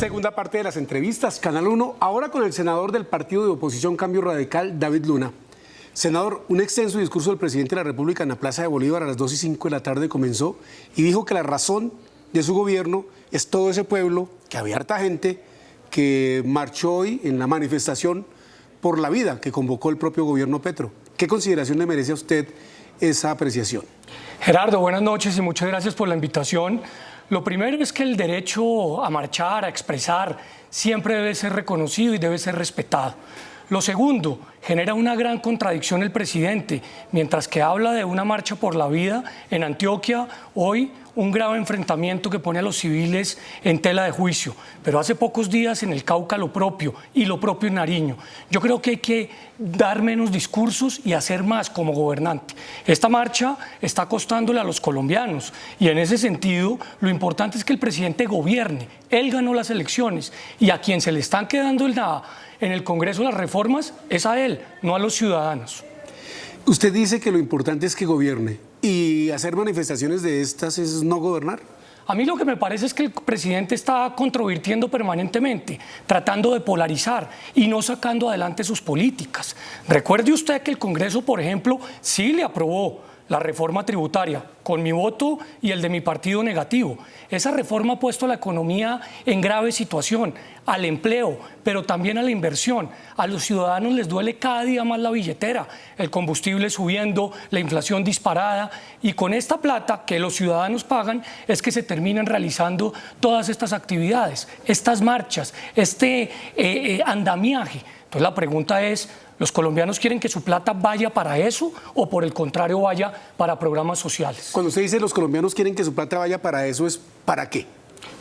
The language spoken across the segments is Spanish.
Segunda parte de las entrevistas, Canal 1, ahora con el senador del partido de oposición Cambio Radical, David Luna. Senador, un extenso discurso del presidente de la República en la Plaza de Bolívar a las 2:05 de la tarde comenzó y dijo que la razón de su gobierno es todo ese pueblo, que había harta gente que marchó hoy en la manifestación por la vida que convocó el propio gobierno Petro. ¿Qué consideración le merece a usted esa apreciación? Gerardo, buenas noches y muchas gracias por la invitación. Lo primero es que el derecho a marchar, a expresar, siempre debe ser reconocido y debe ser respetado. Lo segundo, genera una gran contradicción el presidente, mientras que habla de una marcha por la vida en Antioquia, hoy un grave enfrentamiento que pone a los civiles en tela de juicio, pero hace pocos días en el Cauca lo propio y lo propio en Nariño. Yo creo que hay que dar menos discursos y hacer más como gobernante. Esta marcha está costándole a los colombianos y en ese sentido lo importante es que el presidente gobierne. Él ganó las elecciones y a quien se le están quedando en el Congreso las reformas es a él, no a los ciudadanos. Usted dice que lo importante es que gobierne y hacer manifestaciones de estas es no gobernar. A mí lo que me parece es que el presidente está controvirtiendo permanentemente, tratando de polarizar y no sacando adelante sus políticas. Recuerde usted que el Congreso, por ejemplo, sí le aprobó la reforma tributaria, con mi voto y el de mi partido negativo. Esa reforma ha puesto a la economía en grave situación, al empleo, pero también a la inversión. A los ciudadanos les duele cada día más la billetera, el combustible subiendo, la inflación disparada, y con esta plata que los ciudadanos pagan es que se terminan realizando todas estas actividades, estas marchas, este andamiaje. Entonces la pregunta es, ¿los colombianos quieren que su plata vaya para eso o por el contrario vaya para programas sociales? Cuando usted dice los colombianos quieren que su plata vaya para eso, ¿es para qué?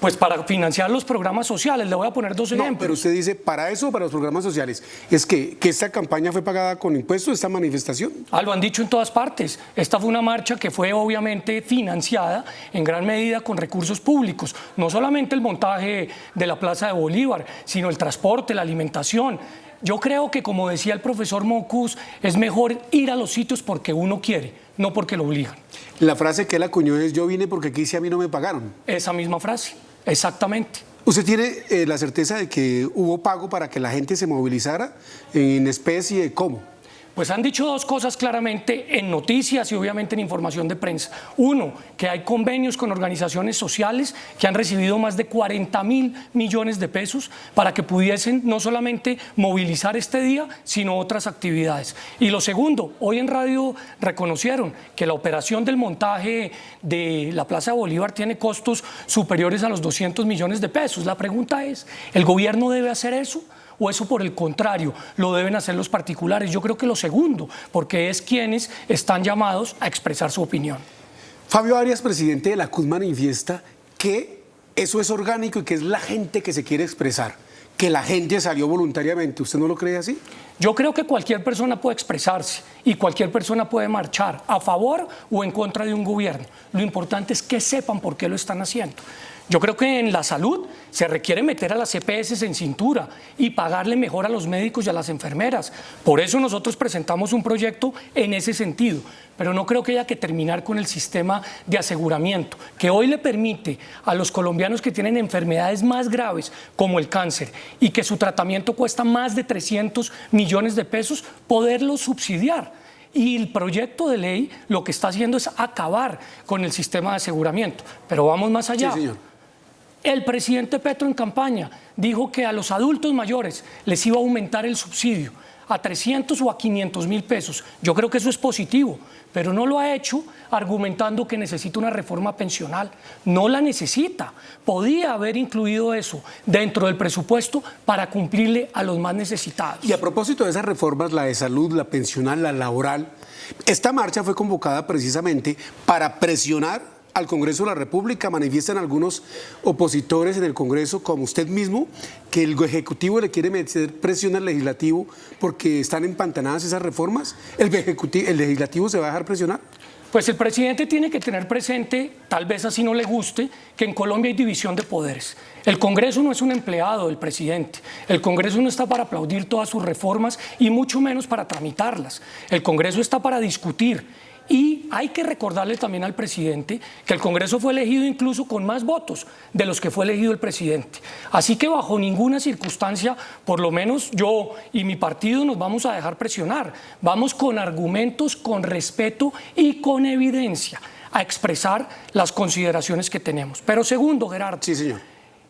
Pues para financiar los programas sociales. Le voy a poner dos ejemplos. No, pero usted dice, ¿para eso o para los programas sociales? ¿Es que esta campaña fue pagada con impuestos, esta manifestación? Lo han dicho en todas partes. Esta fue una marcha que fue obviamente financiada en gran medida con recursos públicos. No solamente el montaje de la Plaza de Bolívar, sino el transporte, la alimentación. Yo creo que, como decía el profesor Mocus, es mejor ir a los sitios porque uno quiere, no porque lo obligan. La frase que él acuñó es, yo vine porque aquí sí a mí no me pagaron. Esa misma frase, exactamente. ¿Usted tiene la certeza de que hubo pago para que la gente se movilizara en especie? ¿Cómo? Pues han dicho dos cosas claramente en noticias y obviamente en información de prensa. Uno, que hay convenios con organizaciones sociales que han recibido más de 40.000 millones de pesos para que pudiesen no solamente movilizar este día, sino otras actividades. Y lo segundo, hoy en radio reconocieron que la operación del montaje de la Plaza de Bolívar tiene costos superiores a los 200 millones de pesos. La pregunta es, ¿el gobierno debe hacer eso? ¿O eso por el contrario lo deben hacer los particulares? Yo creo que lo segundo, porque es quienes están llamados a expresar su opinión. Fabio Arias, presidente de la CUT, manifiesta que eso es orgánico y que es la gente que se quiere expresar, que la gente salió voluntariamente. ¿Usted no lo cree así? Yo creo que cualquier persona puede expresarse y cualquier persona puede marchar a favor o en contra de un gobierno. Lo importante es que sepan por qué lo están haciendo. Yo creo que en la salud se requiere meter a las EPS en cintura y pagarle mejor a los médicos y a las enfermeras. Por eso nosotros presentamos un proyecto en ese sentido. Pero no creo que haya que terminar con el sistema de aseguramiento, que hoy le permite a los colombianos que tienen enfermedades más graves, como el cáncer, y que su tratamiento cuesta más de 300 millones de pesos, poderlo subsidiar. Y el proyecto de ley lo que está haciendo es acabar con el sistema de aseguramiento. Pero vamos más allá. Sí, señor. El presidente Petro en campaña dijo que a los adultos mayores les iba a aumentar el subsidio a 300 o a 500.000 pesos. Yo creo que eso es positivo, pero no lo ha hecho argumentando que necesita una reforma pensional. No la necesita. Podía haber incluido eso dentro del presupuesto para cumplirle a los más necesitados. Y a propósito de esas reformas, la de salud, la pensional, la laboral, esta marcha fue convocada precisamente para presionar al Congreso de la República. Manifiestan algunos opositores en el Congreso, como usted mismo, que el Ejecutivo le quiere meter presión al Legislativo porque están empantanadas esas reformas. ¿El Legislativo se va a dejar presionar? Pues el presidente tiene que tener presente, tal vez así no le guste, que en Colombia hay división de poderes. El Congreso no es un empleado del presidente. El Congreso no está para aplaudir todas sus reformas y mucho menos para tramitarlas. El Congreso está para discutir Y hay que recordarle también al presidente que el Congreso fue elegido incluso con más votos de los que fue elegido el presidente. Así que bajo ninguna circunstancia, por lo menos yo y mi partido nos vamos a dejar presionar. Vamos con argumentos, con respeto y con evidencia a expresar las consideraciones que tenemos. Pero segundo, Gerardo, Sí, señor.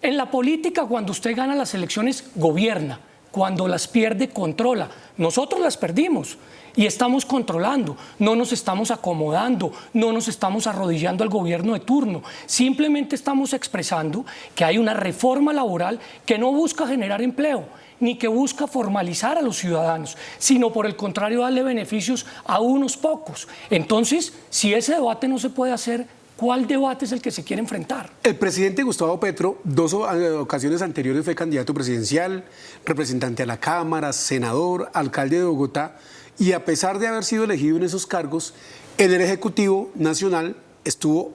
en la política, cuando usted gana las elecciones, gobierna. Cuando las pierde, controla. Nosotros las perdimos y estamos controlando. No nos estamos acomodando, no nos estamos arrodillando al gobierno de turno. Simplemente estamos expresando que hay una reforma laboral que no busca generar empleo, ni que busca formalizar a los ciudadanos, sino por el contrario darle beneficios a unos pocos. Entonces, si ese debate no se puede hacer, ¿cuál debate es el que se quiere enfrentar? El presidente Gustavo Petro, dos ocasiones anteriores fue candidato presidencial, representante a la Cámara, senador, alcalde de Bogotá, y a pesar de haber sido elegido en esos cargos, en el Ejecutivo Nacional estuvo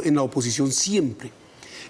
en la oposición siempre.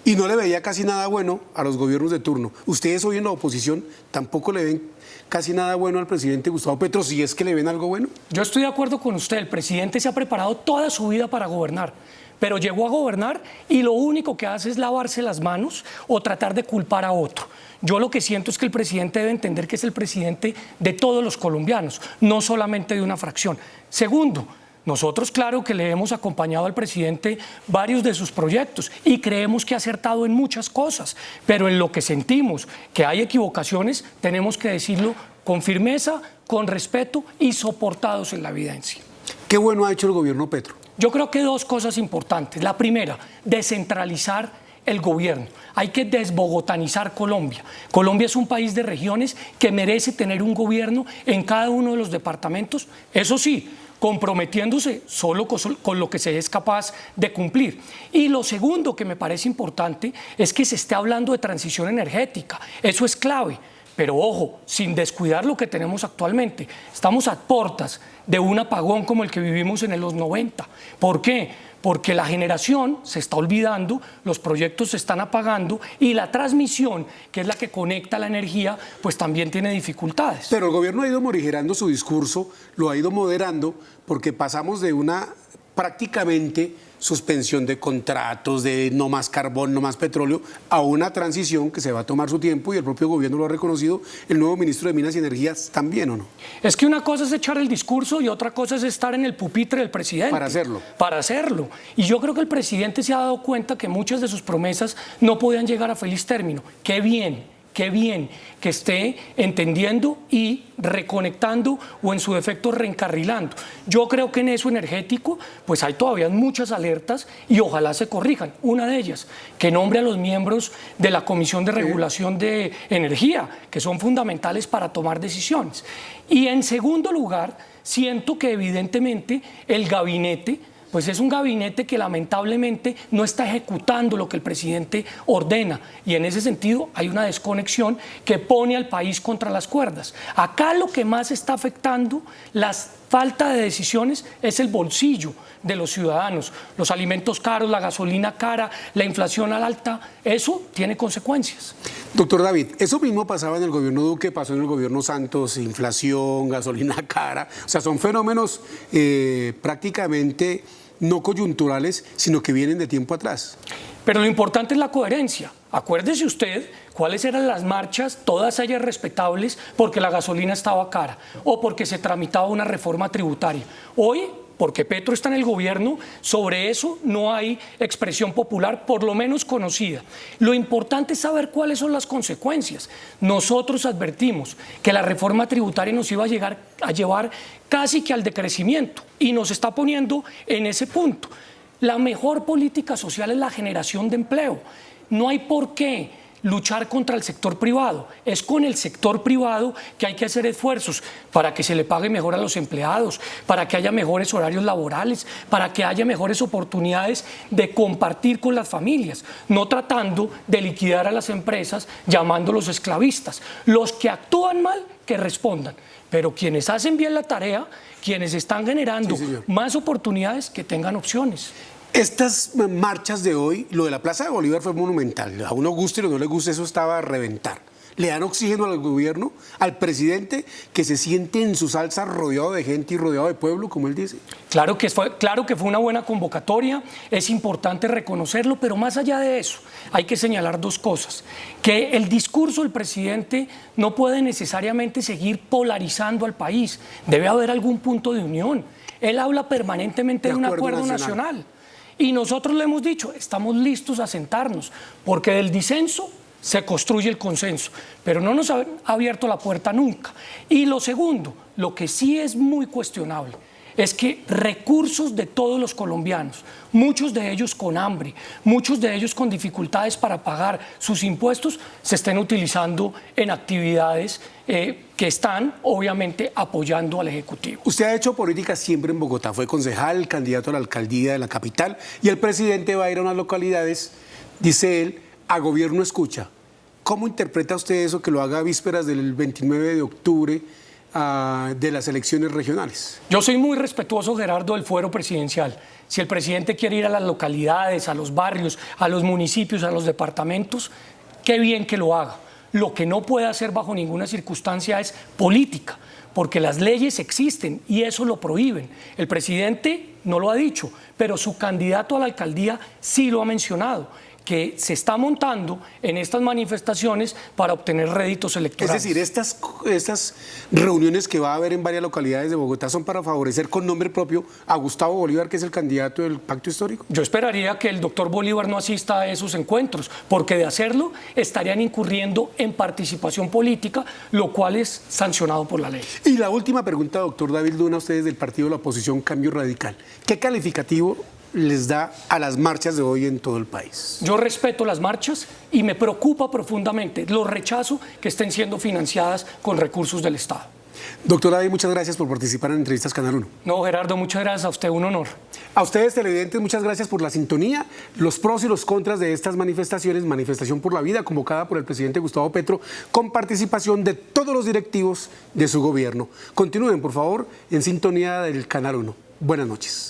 Y no le veía casi nada bueno a los gobiernos de turno. Ustedes hoy en la oposición tampoco le ven casi nada bueno al presidente Gustavo Petro, si es que le ven algo bueno. Yo estoy de acuerdo con usted, el presidente se ha preparado toda su vida para gobernar, pero llegó a gobernar y lo único que hace es lavarse las manos o tratar de culpar a otro. Yo lo que siento es que el presidente debe entender que es el presidente de todos los colombianos, no solamente de una fracción. Segundo, nosotros, claro que le hemos acompañado al presidente varios de sus proyectos y creemos que ha acertado en muchas cosas, pero en lo que sentimos que hay equivocaciones, tenemos que decirlo con firmeza, con respeto y soportados en la evidencia. ¿Qué bueno ha hecho el gobierno Petro? Yo creo que dos cosas importantes. La primera, descentralizar el gobierno. Hay que desbogotanizar Colombia. Colombia es un país de regiones que merece tener un gobierno en cada uno de los departamentos, eso sí, comprometiéndose solo con lo que se es capaz de cumplir. Y lo segundo que me parece importante es que se esté hablando de transición energética. Eso es clave. Pero ojo, sin descuidar lo que tenemos actualmente. Estamos a puertas de un apagón como el que vivimos en los 90. ¿Por qué? Porque la generación se está olvidando, los proyectos se están apagando y la transmisión, que es la que conecta la energía, pues también tiene dificultades. Pero el gobierno ha ido morigerando su discurso, lo ha ido moderando, porque pasamos de una prácticamente suspensión de contratos, de no más carbón, no más petróleo, a una transición que se va a tomar su tiempo y el propio gobierno lo ha reconocido, el nuevo ministro de Minas y Energías también, ¿o no? Es que una cosa es echar el discurso y otra cosa es estar en el pupitre del presidente. Para hacerlo. Para hacerlo. Y yo creo que el presidente se ha dado cuenta que muchas de sus promesas no podían llegar a feliz término. Qué bien que esté entendiendo y reconectando o en su defecto reencarrilando. Yo creo que en eso energético pues hay todavía muchas alertas y ojalá se corrijan. Una de ellas, que nombre a los miembros de la Comisión de Regulación de Energía, que son fundamentales para tomar decisiones. Y en segundo lugar, siento que evidentemente el gabinete pues es un gabinete que lamentablemente no está ejecutando lo que el presidente ordena y en ese sentido hay una desconexión que pone al país contra las cuerdas. Acá lo que más está afectando la falta de decisiones es el bolsillo de los ciudadanos, los alimentos caros, la gasolina cara, la inflación alta, eso tiene consecuencias. Doctor David, eso mismo pasaba en el gobierno Duque, pasó en el gobierno Santos, inflación, gasolina cara, o sea, son fenómenos prácticamente no coyunturales, sino que vienen de tiempo atrás. Pero lo importante es la coherencia. Acuérdese usted cuáles eran las marchas, todas ellas respetables, porque la gasolina estaba cara o porque se tramitaba una reforma tributaria. Hoy, porque Petro está en el gobierno, sobre eso no hay expresión popular, por lo menos conocida. Lo importante es saber cuáles son las consecuencias. Nosotros advertimos que la reforma tributaria nos iba a llevar casi que al decrecimiento y nos está poniendo en ese punto. La mejor política social es la generación de empleo. No hay por qué luchar contra el sector privado. Es con el sector privado que hay que hacer esfuerzos para que se le pague mejor a los empleados, para que haya mejores horarios laborales, para que haya mejores oportunidades de compartir con las familias, no tratando de liquidar a las empresas llamándolos esclavistas. Los que actúan mal, que respondan, pero quienes hacen bien la tarea, quienes están generando más oportunidades, que tengan opciones. Estas marchas de hoy, lo de la Plaza de Bolívar fue monumental. A uno guste o no le guste, eso estaba a reventar. le dan oxígeno al gobierno, al presidente que se siente en su salsa rodeado de gente y rodeado de pueblo, como él dice? Claro que fue una buena convocatoria, es importante reconocerlo, pero más allá de eso, hay que señalar dos cosas. Que el discurso del presidente no puede necesariamente seguir polarizando al país, debe haber algún punto de unión. Él habla permanentemente de un acuerdo nacional. Y nosotros le hemos dicho, estamos listos a sentarnos, porque del disenso se construye el consenso, pero no nos ha abierto la puerta nunca. Y lo segundo, lo que sí es muy cuestionable, es que recursos de todos los colombianos, muchos de ellos con hambre, muchos de ellos con dificultades para pagar sus impuestos, se estén utilizando en actividades que están obviamente apoyando al Ejecutivo. Usted ha hecho política siempre en Bogotá, fue concejal, candidato a la alcaldía de la capital, y el presidente va a ir a unas localidades, dice él, a gobierno escucha. ¿Cómo interpreta usted eso que lo haga a vísperas del 29 de octubre de las elecciones regionales? Yo soy muy respetuoso, Gerardo, del fuero presidencial. Si el presidente quiere ir a las localidades, a los barrios, a los municipios, a los departamentos, qué bien que lo haga. Lo que no puede hacer bajo ninguna circunstancia es política, porque las leyes existen y eso lo prohíben. El presidente no lo ha dicho, pero su candidato a la alcaldía sí lo ha mencionado, que se está montando en estas manifestaciones para obtener réditos electorales. Es decir, estas reuniones que va a haber en varias localidades de Bogotá son para favorecer con nombre propio a Gustavo Bolívar, que es el candidato del Pacto Histórico. Yo esperaría que el doctor Bolívar no asista a esos encuentros, porque de hacerlo estarían incurriendo en participación política, lo cual es sancionado por la ley. Y la última pregunta, doctor David Luna, ustedes del partido de la oposición Cambio Radical. ¿Qué calificativo les da a las marchas de hoy en todo el país? Yo respeto las marchas y me preocupa profundamente, lo rechazo que estén siendo financiadas con recursos del Estado. Doctor David, muchas gracias por participar en Entrevistas Canal 1. No, Gerardo, muchas gracias a usted, un honor. A ustedes, televidentes, muchas gracias por la sintonía. Los pros y los contras de estas manifestaciones, Manifestación por la Vida, convocada por el presidente Gustavo Petro, con participación de todos los directivos de su gobierno. Continúen, por favor, en sintonía del Canal 1. Buenas noches.